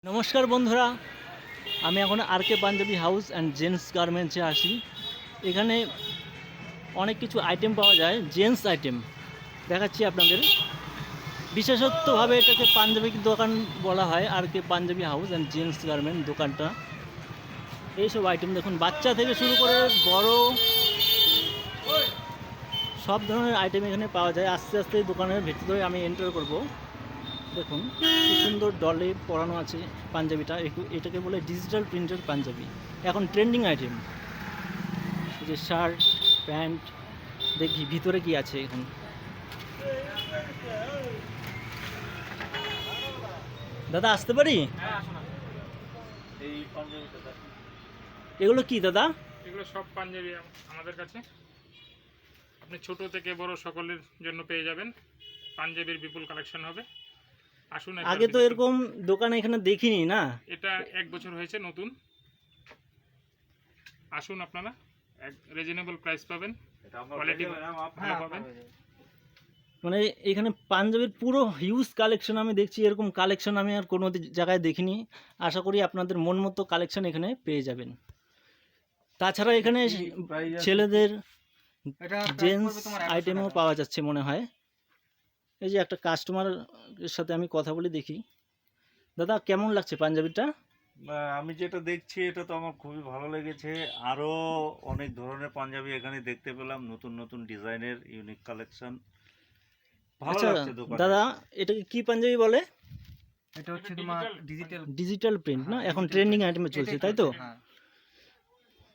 নমস্কার বন্ধুরা, আমি এখন R K Punjabi house and gents গার্মেন্টসে আসি। এখানে অনেক কিছু আইটেম পাওয়া যায়, জেন্টস আইটেম দেখাচ্ছি আপনাদের। বিশেষত্বভাবে এটাকে পাঞ্জাবি দোকান বলা হয়, R K Punjabi house and gents garment দোকানটা। এইসব আইটেম দেখুন, বাচ্চা থেকে শুরু করে বড় সব ধরনের আইটেম এখানে পাওয়া যায়। আস্তে আস্তে দোকানের ভেতরে আমি এন্টার করব। দেখুন কি সুন্দর ডলে পরানো আছে পাঞ্জাবিটা। এটাকে বলে ডিজিটাল প্রিন্টের পাঞ্জাবি, এখন ট্রেন্ডিং আইটেম। যে শার্ট প্যান্ট, দেখি ভিতরে কি আছে এখন। দাদা আসতে পারি? এগুলো কি দাদা? এগুলো সব পাঞ্জাবি আমাদের কাছে আপনি ছোট থেকে বড় সকলের জন্য পেয়ে যাবেন। পাঞ্জাবির বিপুল কালেকশন হবে, আসুন। আগে তো এরকম দোকান এখানে দেখিনি না। এটা 1 বছর হয়েছে নতুন। আসুন, আপনারা এক রিজনেবল প্রাইস পাবেন, কোয়ালিটি ভালো পাবেন। মানে এখানে পাঞ্জাবির পুরো হিউজ কালেকশন আমি দেখছি। এরকম কালেকশন আমি আর কোনো জায়গায় দেখিনি। আশা করি আপনাদের মন মতো কালেকশন এখানে পেয়ে যাবেন। তাছাড়া এখানে ছেলেদের জেন্টস আইটেমও পাওয়া যাচ্ছে মনে হয়। এই যে একটা কাস্টমারের সাথে আমি কথা বলে দেখি। দাদা কেমন লাগছে পাঞ্জাবিটা? আমি যেটা দেখছি এটা তো আমার খুবই ভালো লেগেছে। আরও অনেক ধরনের পাঞ্জাবি এখানে দেখতে পেলাম, নতুন নতুন ডিজাইনের ইউনিক কালেকশন। ভালো লাগছে দোকানে। দাদা এটাকে কি পাঞ্জাবি বলে? এটা হচ্ছে তোমার ডিজিটাল প্রিন্ট না, এখন ট্রেন্ডিং আইটেমে চলছে তাই তো? হ্যাঁ।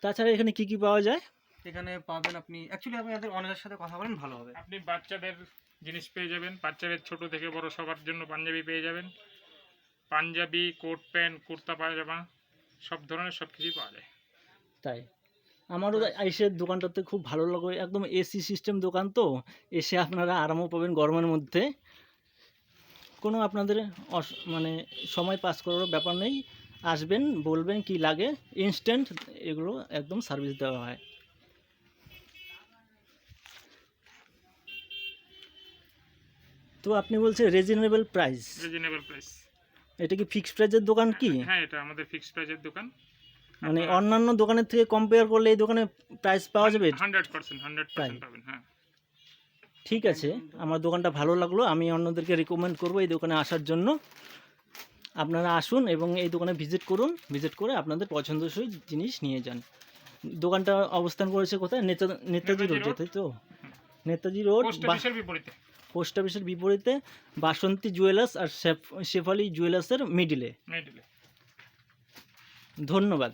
তাছাড়া এখানে কি কি পাওয়া যায়? এখানে পাবেন আপনি আমাদের অনেকের সাথে কথা বলেন, ভালো হবে। আপনি বাচ্চাদের জিনিস পেয়ে যাবেন, বাচ্চাদের ছোট থেকে বড় সবার জন্য পাঞ্জাবি পেয়ে যাবেন। পাঞ্জাবি, কোট প্যান্ট, কুর্তা পায়জামা সব ধরনের সব কিছুই পাওয়া যায়। তাই আমারও এসে দোকানটাতে খুব ভালো লাগে। একদম এসি সিস্টেম দোকান তো, এসে আপনারা আরামও পাবেন গরমের মধ্যে। কোনো আপনাদের মানে সময় পাস করার ব্যাপার নেই। আসবেন, বলবেন কি লাগে, ইনস্ট্যান্ট এগুলো একদম সার্ভিস দেওয়া হয়। তো আপনি বলছেন রিজনেবল প্রাইস? Reasonable price. এটা কি ফিক্সড প্রাইসের দোকান কি? হ্যাঁ, এটা আমাদের ফিক্সড প্রাইসের দোকান। মানে অন্যান্য দোকানের থেকে কম্পেয়ার করলে এই দোকানে প্রাইস পাওয়া যাবে? 100% পাবেন। হ্যাঁ, ঠিক আছে, আমার দোকানটা ভালো লাগলো। আমি অন্যদেরকে রিকমেন্ড করব এই দোকানে আসার জন্য। আপনারা আসুন এবং এই দোকানে ভিজিট করুন। ভিজিট করে আপনাদের পছন্দসই জিনিস নিয়ে যান। দোকানটা অবস্থান করেছে কোথায়? নেতাজি রোড, তাই তো? নেতাজি রোড, পোস্ট অফিসের বিপরীতে, বাসন্তী জুয়েলার্স আর শেফালি জুয়েলার্সের মিডিলে। ধন্যবাদ।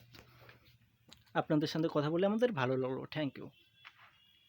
আপনাদের সাথে কথা বলে আমাদের ভালো লাগলো। Thank you.